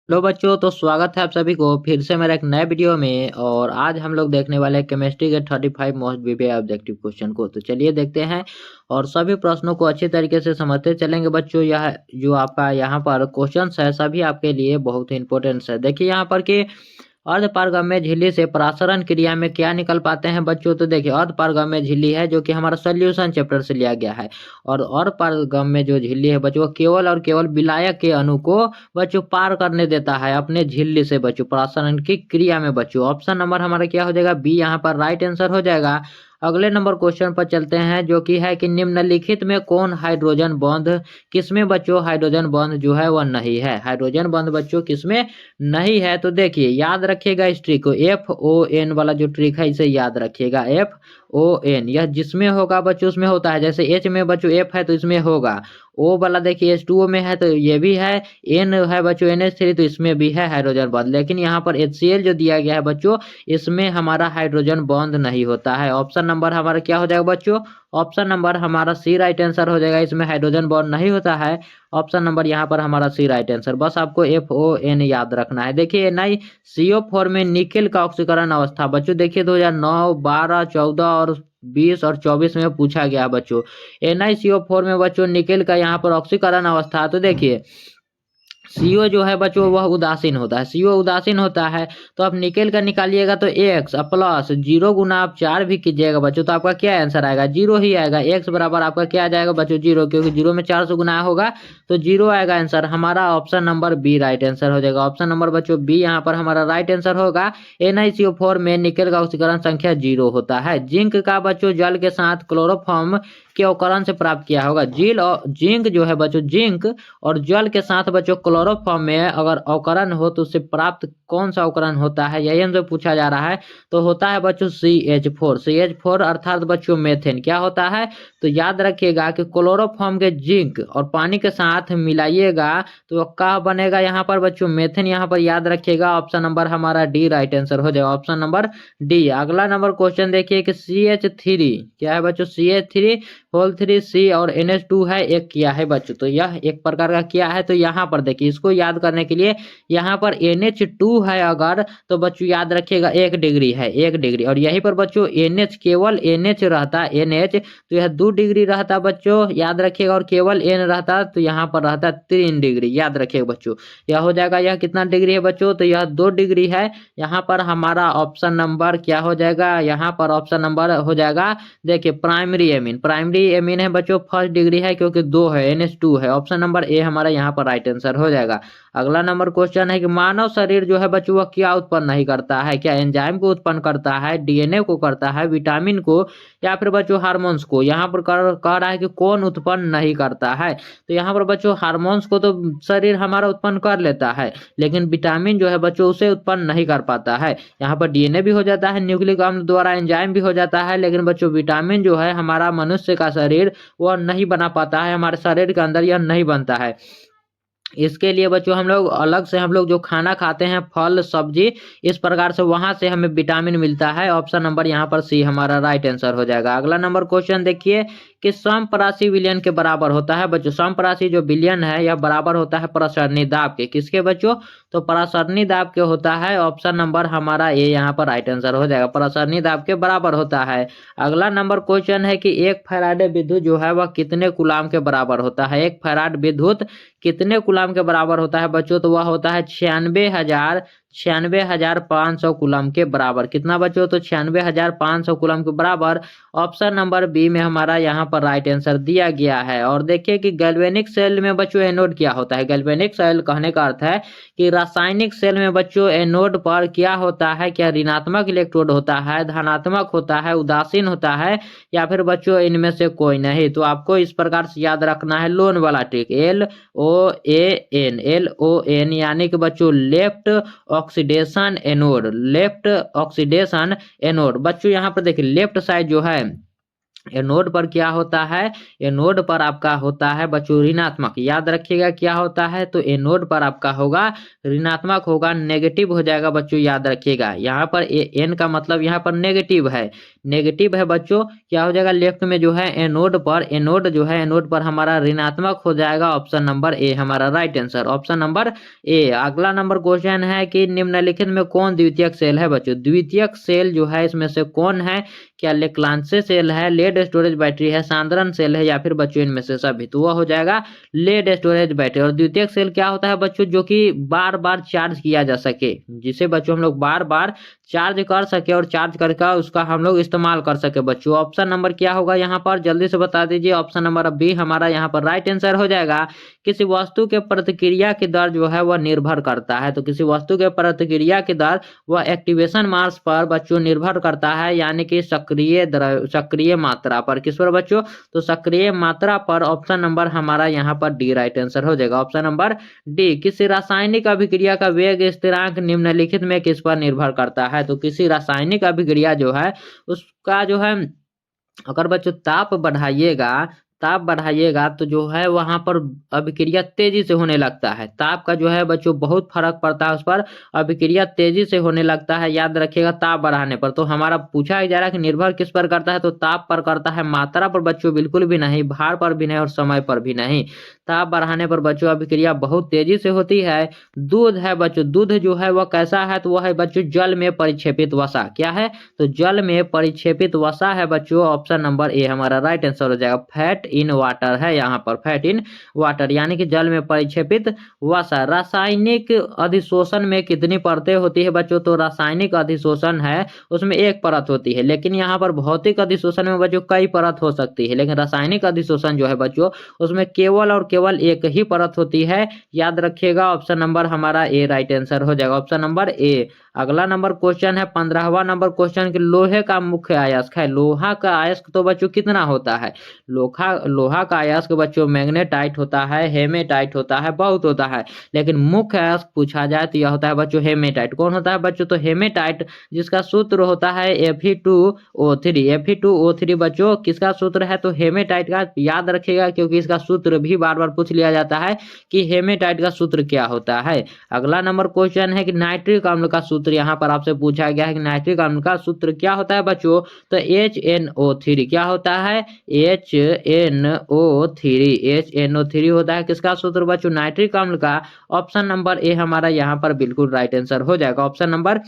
Hello बच्चों, तो स्वागत है आप सभी को फिर से मेरा एक नए वीडियो में। और आज हम लोग देखने वाले हैं केमिस्ट्री के 35 मोस्ट वीवीआई ऑब्जेक्टिव क्वेश्चन को। तो चलिए देखते हैं और सभी प्रश्नों को अच्छी तरीके से समझते चलेंगे बच्चों। यह जो आपका यहाँ पर क्वेश्चंस है सभी आपके लिए बहुत ही इंपॉर्टेंट है। देखिए यहाँ पर कि अर्धपारगम्य झिल्ली से परासरण क्रिया में क्या निकल पाते हैं बच्चों। तो देखिए अर्धपारगम्य झिल्ली है जो कि हमारा सोल्यूशन चैप्टर से लिया गया है। और अर्धपारगम्य जो झिल्ली है बच्चों केवल और केवल विलायक के अणु को बच्चों पार करने देता है अपने झिल्ली से बच्चों परासरण की क्रिया में बच्चों। ऑप्शन नंबर हमारा क्या हो जाएगा, बी यहाँ पर राइट आंसर हो जाएगा। अगले नंबर क्वेश्चन पर चलते हैं जो कि है कि निम्नलिखित में कौन हाइड्रोजन बॉन्ड किसमें बच्चों हाइड्रोजन बॉन्ड जो है वह नहीं है। हाइड्रोजन बॉन्ड बच्चों किसमें नहीं है। तो देखिए याद रखिएगा इस ट्रिक को, FON वाला जो ट्रिक है इसे याद रखिएगा। FON यह जिसमें होगा बच्चों उसमें होता है। जैसे H में बच्चों F है तो इसमें होगा, O वाला देखिए H2O में है तो ये भी है, N है बच्चों NH3 तो इसमें भी है हाइड्रोजन बॉन्ड। लेकिन यहाँ पर HCl जो दिया गया है बच्चों इसमें हमारा हाइड्रोजन बॉन्ड नहीं होता है। ऑप्शन नंबर हमारा क्या हो जाएगा बच्चों, ऑप्शन नंबर हमारा सी राइट आंसर हो जाएगा। इसमें हाइड्रोजन बॉन्ड नहीं होता है। ऑप्शन नंबर यहाँ पर हमारा सी राइट आंसर। बस आपको FON याद रखना है। देखिए NiCO4 में निकेल का ऑक्सीकरण अवस्था बच्चों देखिए 2009, 12, 14 और 20 और 24 में पूछा गया बच्चों। NiCO4 में बच्चों निकेल का यहाँ पर ऑक्सीकरण अवस्था। तो देखिए CO जो है बच्चों वह उदासीन होता है, CO उदासीन होता है। तो आप निकेल का निकालिएगा तो X प्लस 0 गुना आप 4 भी कीजिएगा बच्चों तो आपका क्या आंसर आएगा, 0 ही आएगा। X बराबर आपका क्या आ जाएगा बच्चों 0, क्योंकि 0 में 4 से गुना होगा तो 0 आएगा आंसर। हमारा option number B right answer हो जाएगा। ऑप्शन नंबर बच्चों बी यहाँ पर हमारा राइट आंसर होगा। NiCO4 में निकेल का ऑक्सीकरण संख्या 0 होता है। जिंक का बच्चों जल के साथ क्लोरोफॉर्म के अवकरण से प्राप्त किया होगा। जिंक जो है बच्चों जिंक और जल के साथ बच्चों क्लोरोफॉर्म में अगर अवकरण हो तो उससे प्राप्त कौन सा अवकरण होता है, यही हमसे पूछा जा रहा है। तो होता है बच्चों CH4 अर्थात बच्चों मेथेन क्या होता है। तो याद रखिएगा कि क्लोरोफॉर्म के जिंक और पानी के साथ मिलाइएगा तो क्या बनेगा यहाँ पर बच्चों मेथेन। यहाँ पर याद रखिएगा ऑप्शन नंबर हमारा डी राइट आंसर हो जाएगा। Option number D. अगला नंबर क्वेश्चन देखिए कि CH3 क्या है बच्चों, CH3 होल 3 C और NH2 है एक क्या है बच्चों। तो यह एक प्रकार का क्या है। तो यहाँ पर देखिए इसको याद करने के लिए यहाँ पर NH2 है अगर तो बच्चों याद रखिएगा 1 डिग्री है, 1 डिग्री। और यहीं पर बच्चों NH केवल NH रहता है NH तो यह 2 डिग्री रहता बच्चों याद रखिएगा। और केवल N रहता तो यहाँ पर रहता 3 डिग्री याद रखिएगा बच्चों। यह हो जाएगा, यह कितना डिग्री है बच्चों तो यह 2 डिग्री है। यहाँ पर हमारा ऑप्शन नंबर क्या हो जाएगा, यहाँ पर ऑप्शन नंबर हो जाएगा देखिए प्राइमरी एमीन है बच्चों फर्स्ट डिग्री है क्योंकि 2 है NH2 है। ऑप्शन नंबर ए हमारा यहाँ पर राइट आंसर हो जाएगा। अगला नंबर क्वेश्चन है कि मानव शरीर जो है बच्चों वह क्या उत्पन्न नहीं करता है, क्या एंजाइम को उत्पन्न करता है, DNA को करता है, विटामिन को, या फिर बच्चों हार्मोन्स को। यहाँ पर कह रहा है कि कौन उत्पन्न नहीं करता है। तो यहाँ पर बच्चों हार्मोन्स को तो शरीर हमारा उत्पन्न कर लेता है लेकिन विटामिन जो है बच्चों उसे उत्पन्न नहीं कर पाता है। यहाँ पर DNA भी हो जाता है न्यूक्लिक अम्ल द्वारा, एंजाइम भी हो जाता है, लेकिन बच्चों विटामिन जो है हमारा मनुष्य का शरीर वह नहीं बना पाता है, हमारे शरीर के अंदर यह नहीं बनता है। इसके लिए बच्चों हम लोग अलग से हम लोग जो खाना खाते हैं फल सब्जी इस प्रकार से वहां से हमें विटामिन मिलता है। ऑप्शन नंबर यहाँ पर सी हमारा राइट आंसर हो जाएगा। अगला नंबर क्वेश्चन देखिए कि समपरासी विलयन के बराबर होता है बच्चों। समपरासी जो विलयन है यह बराबर होता है प्रसरणी दाब के, किसके बच्चों तो प्रसरणी दाब के होता है। ऑप्शन नंबर हमारा ए यहाँ पर राइट आंसर हो जाएगा, प्रसरणी दाब के बराबर होता है। अगला नंबर क्वेश्चन है कि 1 फैराडे विद्युत जो है वह कितने कूलाम के बराबर होता है। 1 फैराड विद्युत कितने कूलाम के बराबर होता है बच्चों तो वह होता है 96,500 कूलम के बराबर। कितना बच्चों तो 96,500 कूलम के बराबर। ऑप्शन नंबर बी में हमारा यहाँ पर राइट आंसर दिया गया है। और देखिए कि गैल्वेनिक सेल में बच्चों एनोड क्या होता है। गैल्वेनिक सेल कहने का अर्थ है कि रासायनिक सेल में बच्चों एनोड पर क्या होता है, क्या ऋणात्मक इलेक्ट्रोड होता है, धनात्मक होता है, उदासीन होता है, या फिर बच्चों इनमें से कोई नहीं। तो आपको इस प्रकार से याद रखना है लोन वाला ट्रिक, LOAN यानी कि बच्चों left oxidation anode, left oxidation anode. बच्चों यहाँ पर देखिए लेफ्ट साइड जो है एनोड पर क्या होता है, एनोड पर आपका होता है बच्चों ऋणात्मक। याद रखिएगा क्या होता है, तो एनोड पर आपका होगा ऋणात्मक होगा, नेगेटिव हो जाएगा बच्चों। याद रखिएगा यहाँ पर एन का मतलब यहाँ पर नेगेटिव है, नेगेटिव है बच्चों। क्या हो जाएगा, लेफ्ट में जो है एनोड पर, एनोड जो है एनोड पर हमारा ऋणात्मक हो जाएगा। ऑप्शन नंबर ए हमारा right answer, option number A. अगला नंबर क्वेश्चन है कि निम्नलिखित में कौन द्वितीयक सेल है बच्चों। द्वितीयक सेल जो है इसमें से कौन है, क्या लेक्लांसे सेल है, लेड स्टोरेज बैटरी है, सांद्रण सेल है, या फिर बच्चों इनमें से सभी। तो वह हो जाएगा लेड स्टोरेज बैटरी। और द्वितीयक सेल क्या होता है बच्चों, जो कि बार बार चार्ज किया जा सके, जिसे बच्चों हम लोग बार बार चार्ज कर सके और चार्ज करके उसका हम लोग इस्तेमाल कर सके बच्चों। ऑप्शन नंबर क्या होगा यहाँ पर, जल्दी से बता दीजिए। ऑप्शन नंबर बी हमारा यहाँ पर राइट आंसर हो जाएगा। किसी वस्तु के प्रतिक्रिया की दर जो है वह निर्भर करता है, तो किसी वस्तु के प्रतिक्रिया की दर वह एक्टिवेशन मास पर बच्चों निर्भर करता है, यानी कि सक्रिय मात्रा पर। किस पर बच्चों, तो सक्रिय मात्रा पर। ऑप्शन नंबर हमारा यहाँ पर डी राइट आंसर हो जाएगा, ऑप्शन नंबर डी। किसी रासायनिक अभिक्रिया का वेग स्थिरांक निम्नलिखित में किस पर निर्भर करता है, तो किसी रासायनिक अभिक्रिया जो है उसका जो है, अगर बच्चों ताप बढ़ाइएगा तो जो है वहां पर अभिक्रिया तेजी से होने लगता है। ताप का जो है बच्चों बहुत फर्क पड़ता है उस पर, अभिक्रिया तेजी से होने लगता है। याद रखिएगा ताप बढ़ाने पर। तो हमारा पूछा जा रहा है कि निर्भर किस पर करता है, तो ताप पर करता है, मात्रा पर बच्चों बिल्कुल भी नहीं, भार पर भी नहीं और समय पर भी नहीं। ताप बढ़ाने पर बच्चों अभिक्रिया बहुत तेजी से होती है। दूध है बच्चों, दूध जो है वह कैसा है, तो वह है बच्चों जल में परिक्षेपित वसा। क्या है, तो जल में परिक्षेपित वसा है बच्चों। ऑप्शन नंबर ए हमारा राइट आंसर हो जाएगा। फैट इन वाटर है यहाँ पर, फैट इन वाटर यानी कि जल में परिक्षेपित वसा। रासायनिक अधिशोषण में कितनी परतें होती है बच्चों, तो रासायनिक अधिशोषण है उसमें एक परत होती है, लेकिन यहाँ पर भौतिक अधिशोषण में बच्चों कई परत हो सकती है, लेकिन रासायनिक अधिशोषण जो है बच्चों उसमें केवल और केवल एक ही परत होती है। याद रखिएगा ऑप्शन नंबर हमारा ए राइट आंसर हो जाएगा, ऑप्शन नंबर ए। अगला नंबर क्वेश्चन है 15वां नंबर क्वेश्चन कि लोहे का मुख्य अयस्क है। लोहा का अयस्क तो बच्चों कितना होता है, लोहा का अयस्क बच्चों मैग्नेटाइट होता है, हेमेटाइट होता है, बहुत होता है, लेकिन मुख्य अयस्क पूछा जाए तो यह होता है बच्चों हेमेटाइट। कौन होता है बच्चों, तो हेमेटाइट जिसका सूत्र होता है Fe2O3। Fe2O3 बच्चों किसका सूत्र है, तो हेमेटाइट का। याद रखिएगा क्योंकि इसका सूत्र भी बार बार पूछ लिया जाता है कि हेमेटाइट का सूत्र क्या होता है। अगला नंबर क्वेश्चन है कि नाइट्रिक अम्ल का सूत्र यहाँ पर आपसे पूछा गया है कि नाइट्रिक अम्ल का सूत्र क्या होता है बच्चों, तो HNO3। क्या होता है, HNO3 होता है किसका सूत्र बच्चों, नाइट्रिक अम्ल का। ऑप्शन नंबर ए हमारा यहाँ पर बिल्कुल राइट आंसर हो जाएगा, ऑप्शन नंबर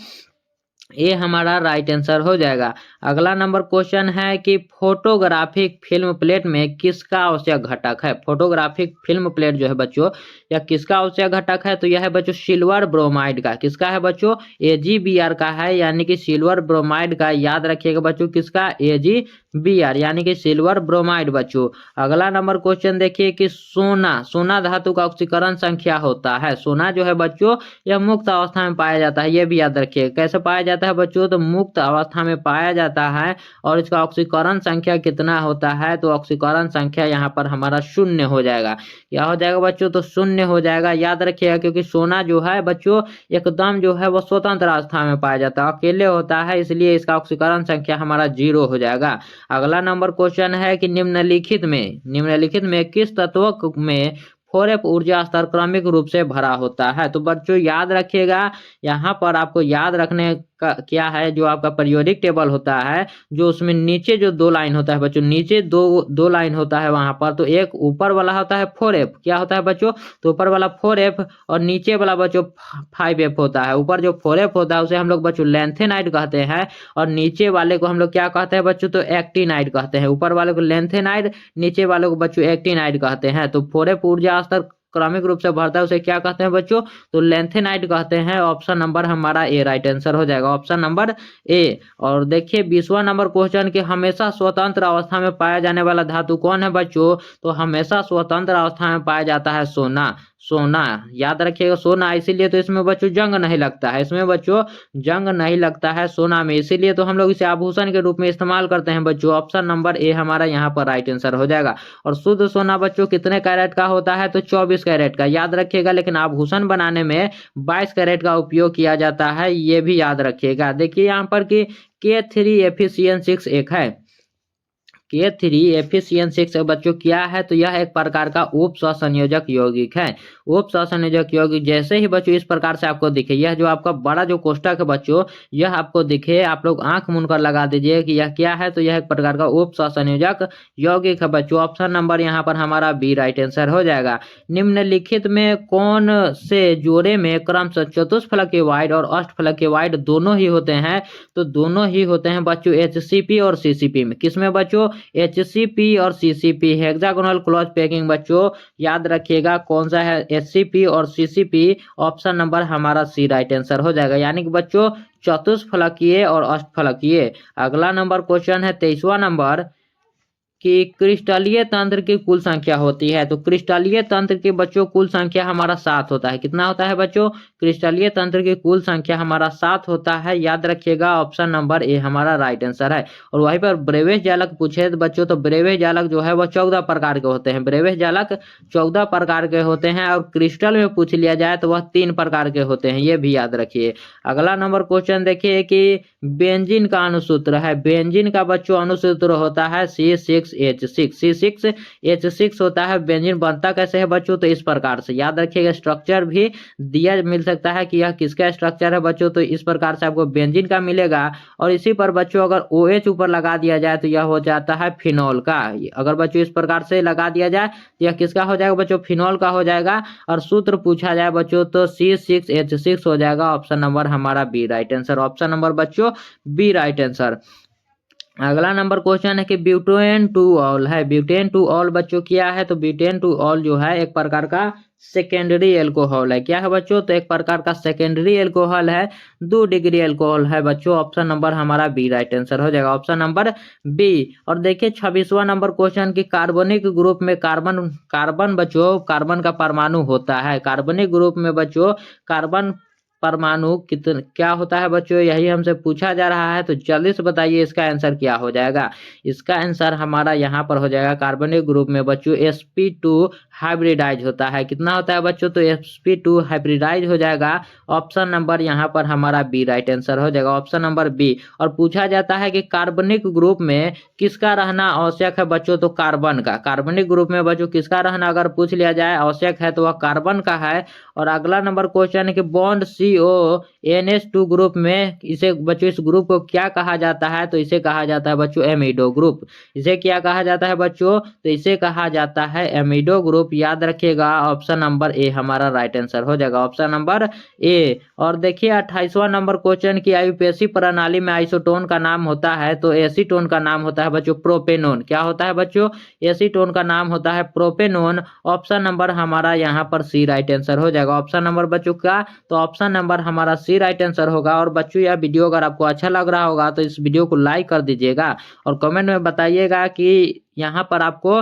ये हमारा राइट आंसर हो जाएगा। अगला नंबर क्वेश्चन है कि फोटोग्राफिक फिल्म प्लेट में किसका आवश्यक घटक है। फोटोग्राफिक फिल्म प्लेट जो है बच्चों या किसका आवश्यक घटक है, तो यह है बच्चों सिल्वर ब्रोमाइड का। किसका है बच्चों, AgBr का है, यानी कि सिल्वर ब्रोमाइड का। याद रखिएगा बच्चों किसका, AgBr यानी कि सिल्वर ब्रोमाइड बच्चों। अगला नंबर क्वेश्चन देखिए कि सोना धातु का ऑक्सीकरण संख्या होता है। सोना जो है बच्चों यह मुक्त अवस्था में पाया जाता है, यह भी याद रखिए। कैसे पाया जाता है बच्चों, तो मुक्त अवस्था में पाया जाता है। और इसका ऑक्सीकरण संख्या कितना होता है, तो ऑक्सीकरण संख्या यहाँ पर हमारा 0 हो जाएगा। क्या हो जाएगा बच्चों, तो 0 हो जाएगा। याद रखिएगा क्योंकि सोना जो है बच्चों एकदम जो है वो स्वतंत्र अवस्था में पाया जाता है, अकेले होता है, इसलिए इसका ऑक्सीकरण संख्या हमारा 0 हो जाएगा। अगला नंबर क्वेश्चन है कि निम्नलिखित में किस तत्व में 4f ऊर्जा स्तर क्रमिक रूप से भरा होता है। तो बच्चों याद रखिएगा यहाँ पर आपको याद रखने का क्या है, जो आपका पीरियोडिक टेबल होता है, जो उसमें नीचे जो 2 लाइन होता है बच्चों, नीचे दो लाइन होता है वहां पर, तो एक ऊपर वाला होता है 4f। क्या होता है बच्चों, तो ऊपर वाला 4f और नीचे वाला बच्चों 5f होता है। ऊपर जो 4f होता है उसे हम लोग बच्चों लेंथेनाइड कहते हैं, और नीचे वाले को हम लोग क्या कहते हैं बच्चों, तो एक्टिनाइड कहते हैं। ऊपर वाले को लेंथेनाइड, नीचे वाले को बच्चों एक्टिनाइड कहते हैं। तो 4f ऊर्जा स्तर क्रमिक रूप से भरता है उसे क्या कहते हैं बच्चों, तो लेंथेनाइड कहते हैं। ऑप्शन नंबर हमारा ए राइट आंसर हो जाएगा, ऑप्शन नंबर ए। और देखिए 20वां नंबर क्वेश्चन कि हमेशा स्वतंत्र अवस्था में पाया जाने वाला धातु कौन है बच्चों, तो हमेशा स्वतंत्र अवस्था में पाया जाता है सोना। याद रखिएगा सोना, इसीलिए तो इसमें बच्चों जंग नहीं लगता है, इसमें बच्चों जंग नहीं लगता है सोना में, इसीलिए तो हम लोग इसे आभूषण के रूप में इस्तेमाल करते हैं बच्चों। ऑप्शन नंबर ए हमारा यहाँ पर राइट आंसर हो जाएगा। और शुद्ध सोना बच्चों कितने कैरेट का होता है, तो 24 कैरेट का। याद रखिएगा, लेकिन आभूषण बनाने में 22 कैरेट का उपयोग किया जाता है, ये भी याद रखिएगा। देखिए यहाँ पर कि K3 Fe6 एक है, K3 Fe6 बच्चों क्या है, तो यह एक प्रकार का उप सहसंयोजक यौगिक है। उप सहसंयोजक यौगिक जैसे ही बच्चों इस प्रकार से आपको दिखे, यह जो आपका बड़ा जो कोष्ठक है बच्चों, यह आपको दिखे, आप लोग आंख मूंद कर लगा दीजिए कि यह क्या है, तो यह एक प्रकार का उप सहसंयोजक यौगिक है बच्चों। ऑप्शन नंबर यहाँ पर हमारा बी राइट आंसर हो जाएगा। निम्नलिखित में कौन से जोड़े में क्रमशः चतुष्फलकीय वाइड और अष्टफलकीय वाइड दोनों ही होते हैं, तो दोनों ही होते हैं बच्चों HCP और CCP में। किसमें बच्चों, HCP और CCP हेक्सागोनल क्लोज पैकिंग बच्चों, याद रखिएगा कौन सा है, HCP और CCP। ऑप्शन नंबर हमारा सी राइट आंसर हो जाएगा, यानी कि बच्चों चतुष्फलकीय और अष्टफलकीय। अगला नंबर क्वेश्चन है 23वां नंबर कि क्रिस्टलीय तंत्र की कुल संख्या होती है, तो क्रिस्टलीय तंत्र की बच्चों कुल संख्या हमारा 7 होता है। कितना होता है बच्चों, क्रिस्टलीय तंत्र की कुल संख्या हमारा 7 होता है, याद रखिएगा ऑप्शन नंबर ए हमारा राइट आंसर है। और वहीं पर ब्रेविश जालक पूछे तो बच्चों, तो ब्रेविश जालक जो है वह 14 प्रकार के होते हैं। ब्रेविश जालक 14 प्रकार के होते हैं, और क्रिस्टल में पूछ लिया जाए तो वह 3 प्रकार के होते हैं, ये भी याद रखिए। अगला नंबर क्वेश्चन देखिए कि बेंजीन का अनुसूत्र है, बेंजीन का बच्चों अनुसूत्र होता है C6H6। C6H6 होता है। बेंजीन बनता कैसे है बच्चों, तो इस प्रकार से याद रखिएगा। स्ट्रक्चर भी दिया मिल सकता है कि यह किसका स्ट्रक्चर है बच्चों, तो इस प्रकार से आपको बेंजीन का मिलेगा। और इसी पर बच्चों अगर OH ऊपर लगा दिया जाए तो यह हो जाता है फिनॉल का। अगर बच्चों इस प्रकार से लगा दिया जाए तो यह किसका हो जाएगा बच्चों, फिनॉल का हो जाएगा। और सूत्र पूछा जाए बच्चों तो C6H6 हो जाएगा। ऑप्शन नंबर हमारा B right answer, option number बच्चों बी राइट आंसर। अगला नंबर क्वेश्चन है कि ब्यूटेन टू ऑल है, ब्यूटेन टू ऑल बच्चों क्या है, तो ब्यूटेन टू ऑल जो है एक प्रकार का सेकेंडरी एल्कोहल है। क्या है बच्चों, तो एक प्रकार का सेकेंडरी एल्कोहल है, 2 डिग्री एल्कोहल है बच्चों। ऑप्शन नंबर हमारा बी राइट आंसर हो जाएगा, ऑप्शन नंबर बी। और देखिए 26वां नंबर क्वेश्चन की कार्बनिक ग्रुप में कार्बन बच्चों, कार्बन का परमाणु होता है। कार्बनिक ग्रुप में बच्चों कार्बन परमाणु कितने क्या होता है बच्चों, यही हमसे पूछा जा रहा है। तो जल्दी से बताइए इसका आंसर क्या हो जाएगा। इसका आंसर हमारा यहाँ पर हो जाएगा, कार्बनिक ग्रुप में बच्चों sp2 हाइब्रिडाइज होता है। कितना होता है बच्चों, तो sp2 हाइब्रिडाइज हो जाएगा। ऑप्शन नंबर यहाँ पर हमारा बी राइट आंसर हो जाएगा, ऑप्शन नंबर बी। और पूछा जाता है कि कार्बनिक ग्रुप में किसका रहना आवश्यक है बच्चों, तो कार्बन का। कार्बनिक ग्रुप में बच्चों किसका रहना अगर पूछ लिया जाए आवश्यक है तो वह कार्बन का है। और अगला नंबर क्वेश्चन है कि बॉन्ड CONH2 ग्रुप में इसे बच्चों, इस ग्रुप को क्या कहा जाता है, तो इसे कहा जाता है बच्चों एमिडो ग्रुप। इसे क्या कहा जाता है बच्चों, तो इसे कहा जाता है एमिडो ग्रुप, याद रखिएगा। ऑप्शन नंबर ए हमारा राइट आंसर हो जाएगा, ऑप्शन नंबर ए। और देखिए 28वां नंबर क्वेश्चन की आयुपेशी प्रणाली में आइसोटोन का नाम होता है, तो एसीटोन का नाम होता है बच्चों प्रोपेनोन। क्या होता है बच्चों, एसीटोन का नाम होता है प्रोपेनोन। ऑप्शन नंबर हमारा यहाँ पर सी राइट आंसर हो जाएगा, ऑप्शन नंबर बच्चों का, तो ऑप्शन नंबर हमारा सी राइट आंसर होगा। और बच्चों यह वीडियो अगर आपको अच्छा लग रहा होगा तो इस वीडियो को लाइक कर दीजिएगा और कमेंट में बताइएगा कि यहाँ पर आपको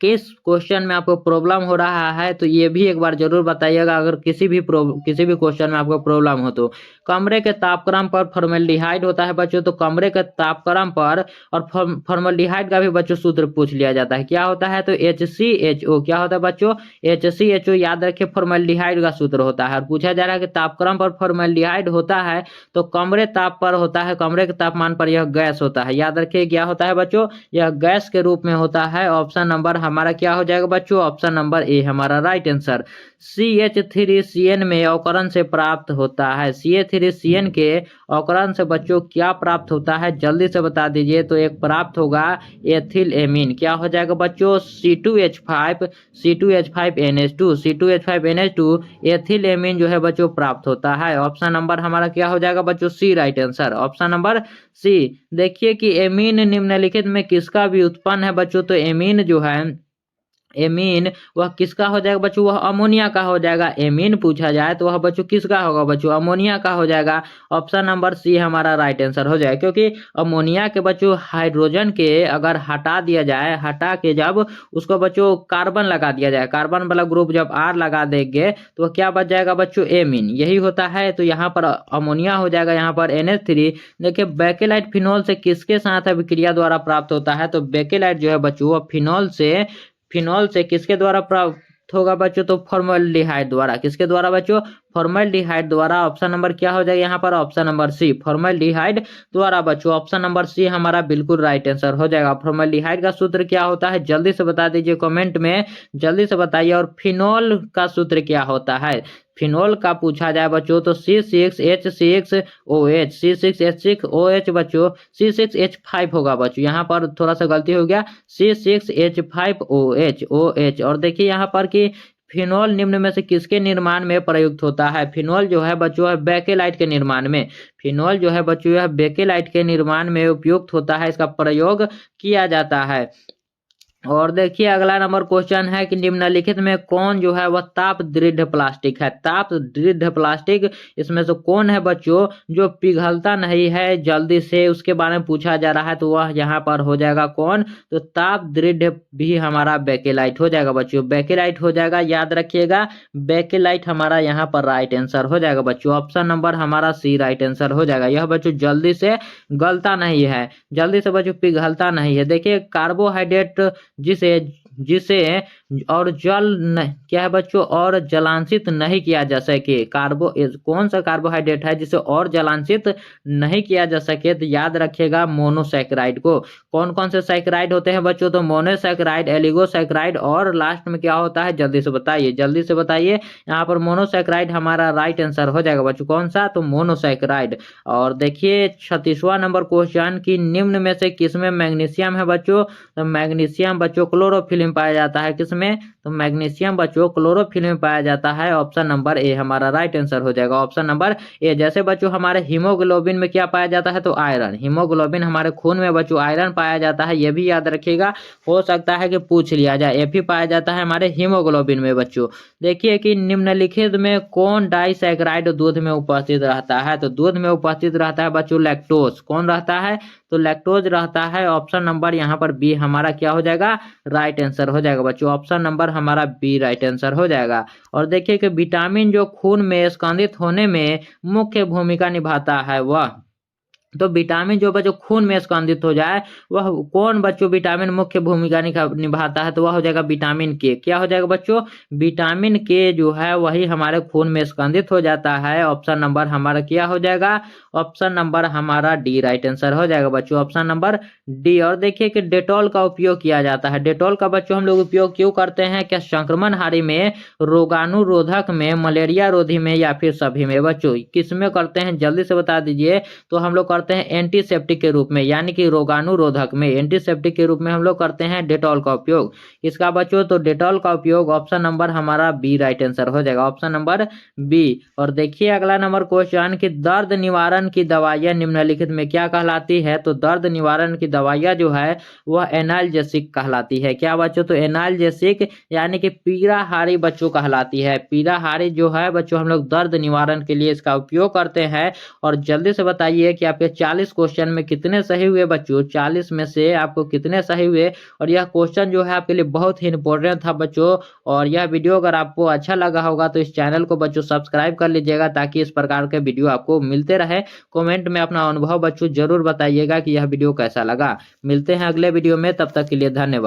किस क्वेश्चन में आपको प्रॉब्लम हो रहा है, तो ये भी एक बार जरूर बताइएगा। अगर किसी भी क्वेश्चन में आपको प्रॉब्लम हो तो कमरे के तापक्रम पर फॉर्मेल्डिहाइड होता है बच्चों, तो कमरे के तापक्रम पर और फॉर्मेल्डिहाइड का भी बच्चों सूत्र पूछ लिया जाता है। क्या होता है, तो HCHO। क्या होता है बच्चों, HCHO, याद रखिए फॉर्मेल्डिहाइड का सूत्र होता है। और पूछा जा रहा है कि तापक्रम पर फॉर्मेल्डिहाइड होता है तो कमरे ताप पर होता है, कमरे के तापमान पर यह गैस होता है। याद रखिए क्या होता है बच्चों, यह गैस के रूप में होता है। ऑप्शन नंबर हमारा क्या हो जाएगा बच्चों, ऑप्शन नंबर ए हमारा राइट आंसर। CH3CN में अवकरण से प्राप्त होता है, CH3CN के अवकरण से बच्चों क्या प्राप्त होता है, जल्दी से बता दीजिए। तो एक प्राप्त होगा एथिल एमीन। क्या हो जाएगा बच्चों, C2H5NH2, C2H5NH2 एथिल एमीन जो है बच्चों प्राप्त होता है। ऑप्शन नंबर हमारा क्या हो जाएगा बच्चों, C right answer, option number C. देखिए कि एमीन निम्नलिखित में किसका भी उत्पन्न है बच्चों, तो एमीन जो है, एमीन वह किसका हो जाएगा बच्चों, वह अमोनिया का हो जाएगा। एमीन पूछा जाए तो वह बच्चों किसका होगा बच्चों, अमोनिया का हो जाएगा। ऑप्शन नंबर सी हमारा राइट आंसर हो जाएगा, क्योंकि अमोनिया के बच्चों हाइड्रोजन के अगर हटा दिया जाए, हटा के जब उसको बच्चों कार्बन लगा दिया जाए, कार्बन वाला ग्रुप जब R लगा देंगे तो क्या बच जाएगा बच्चों, एमीन, यही होता है। तो यहाँ पर अमोनिया हो जाएगा, यहाँ पर NH3। देखिए बेकेलाइट फिनॉल से किसके साथ अभिक्रिया द्वारा प्राप्त होता है, तो बेकेलाइट जो है बच्चों फिनॉल से किसके द्वारा प्राप्त होगा बच्चों, तो फॉर्मल्डिहाइड द्वारा। किसके द्वारा बच्चों? फॉर्मल्डिहाइड द्वारा। ऑप्शन नंबर क्या हो जाएगा यहाँ पर? ऑप्शन नंबर सी, फॉर्मल्डिहाइड द्वारा बच्चों। ऑप्शन नंबर सी हमारा बिल्कुल राइट आंसर हो जाएगा। फॉर्मल्डिहाइड का सूत्र क्या होता है? जल्दी से बता दीजिए कमेंट में, जल्दी से बताइए। और फिनोल का सूत्र क्या होता है? फिनोल का पूछा जाए बच्चों तो C6H6OH, C6H6OH बच्चों, C6H5 होगा बच्चों। यहाँ पर थोड़ा सा गलती हो गया, C6H5OH, OH। और देखिए यहाँ पर कि फिनोल निम्न में से किसके निर्माण में प्रयुक्त होता है? फिनोल जो है बच्चों है बेकेलाइट के निर्माण में। फिनोल जो है बच्चों यह बेकेलाइट के निर्माण में उपयुक्त होता है, इसका प्रयोग किया जाता है। और देखिए अगला नंबर क्वेश्चन है कि निम्नलिखित में कौन जो है वह ताप दृढ़ प्लास्टिक है? ताप दृढ़ प्लास्टिक इसमें से कौन है बच्चों जो पिघलता नहीं है जल्दी से, उसके बारे में पूछा जा रहा है। तो वह यहाँ पर हो जाएगा कौन? तो ताप दृढ़ भी हमारा बेकेलाइट हो जाएगा बच्चों, बेकेलाइट हो जाएगा। याद रखिएगा बेकेलाइट हमारा यहाँ पर राइट आंसर हो जाएगा बच्चों। ऑप्शन नंबर हमारा सी राइट आंसर हो जाएगा। यह बच्चों जल्दी से गलता नहीं है, जल्दी से बच्चों पिघलता नहीं है। देखिए कार्बोहाइड्रेट जिसे जिसे और क्या है बच्चों? और जलांशित नहीं किया जा सके। कौन सा कार्बोहाइड्रेट है जिसे और जलांशित नहीं किया जा सके? तो याद रखिएगा मोनोसैकेराइड को। कौन कौन से सैकेराइड होते हैं बच्चों? तो मोनोसैकेराइड, एलिगोसैकेराइड और लास्ट में क्या होता है? जल्दी से बताइए, जल्दी से बताइए। यहाँ पर मोनोसैकेराइड हमारा राइट आंसर हो जाएगा बच्चों। कौन सा? तो मोनोसैकेराइड। और देखिए 36वां नंबर क्वेश्चन की निम्न में से किसमें मैग्नीशियम है बच्चों? तो मैग्नीशियम बच्चों क्लोरोफिल में पाया जाता है। किसमें? तो मैग्नीशियम बच्चों क्लोरोफिल में पाया जाता है। ऑप्शन नंबर ए हमारा राइट आंसर हो जाएगा। Option number A. जैसे बच्चों हमारे हीमोग्लोबिन में क्या पाया जाता है? तो आयरन। हीमोग्लोबिन हमारे खून में बच्चों आयरन पाया जाता है, ये भी याद रखिएगा, हो सकता है कि पूछ लिया जाए। एफ पाया जाता है हमारे हीमोग्लोबिन में बच्चों। देखिए कि निम्नलिखित में कौन डाइसैकेराइड दूध में उपस्थित रहता है? तो दूध में उपस्थित रहता है बच्चों लैक्टोज। कौन रहता है? तो लैक्टोज रहता है। ऑप्शन नंबर यहाँ पर बी हमारा क्या हो जाएगा? राइट आंसर हो जाएगा बच्चों। ऑप्शन नंबर हमारा बी राइट आंसर हो जाएगा। और देखिए कि विटामिन जो खून में स्कंदित होने में मुख्य भूमिका निभाता है वह, तो विटामिन जो बच्चों खून में स्कंदित हो जाए वह कौन बच्चों विटामिन मुख्य भूमिका निभाता है? तो वह हो जाएगा विटामिन के। क्या हो जाएगा बच्चों? विटामिन के जो है वही हमारे खून में स्कंदित हो जाता है। ऑप्शन नंबर हमारा क्या हो जाएगा? ऑप्शन नंबर हमारा डी राइट आंसर हो जाएगा बच्चों। Option number D. और देखिए कि डेटॉल का उपयोग किया जाता है। डेटॉल का बच्चों हम लोग उपयोग क्यों करते हैं? क्या संक्रमण हारी में, रोगाणुरोधक में, मलेरिया रोधी में, या फिर सभी में बच्चों? किस में करते हैं जल्दी से बता दीजिए। तो हम लोग करते हैं एंटीसेप्टिक के रूप में, यानी कि रोगाणुरोधक में एंटीसेप्टिक के रूप में हम लोग करते हैं डेटॉल का उपयोग। इसका बच्चों तो डेटॉल का उपयोग ऑप्शन नंबर हमारा बी राइट आंसर हो जाएगा। Option number B. और देखिए अगला नंबर क्वेश्चन कि दर्द निवारण की दवाइयां निम्नलिखित में क्या कहलाती है? तो दर्द निवारण की दवाइयां जो है वह एनाल्जेसिक कहलाती है। क्या बच्चों? तो एनाल्जेसिक यानी कि पीड़ाहारी बच्चों कहलाती है। पीड़ाहारी जो है बच्चों हम लोग दर्द निवारण के लिए इसका उपयोग करते हैं। और जल्दी से बताइए कि आपके 40 क्वेश्चन में कितने सही हुए बच्चों? 40 में से आपको कितने सही हुए? और यह क्वेश्चन जो है आपके लिए बहुत ही इंपॉर्टेंट था बच्चों। और यह वीडियो अगर आपको अच्छा लगा होगा तो इस चैनल को बच्चों सब्सक्राइब कर लीजिएगा, ताकि इस प्रकार के वीडियो आपको मिलते रहे। कमेंट में अपना अनुभव बच्चों जरूर बताइएगा कि यह वीडियो कैसा लगा। मिलते हैं अगले वीडियो में, तब तक के लिए धन्यवाद।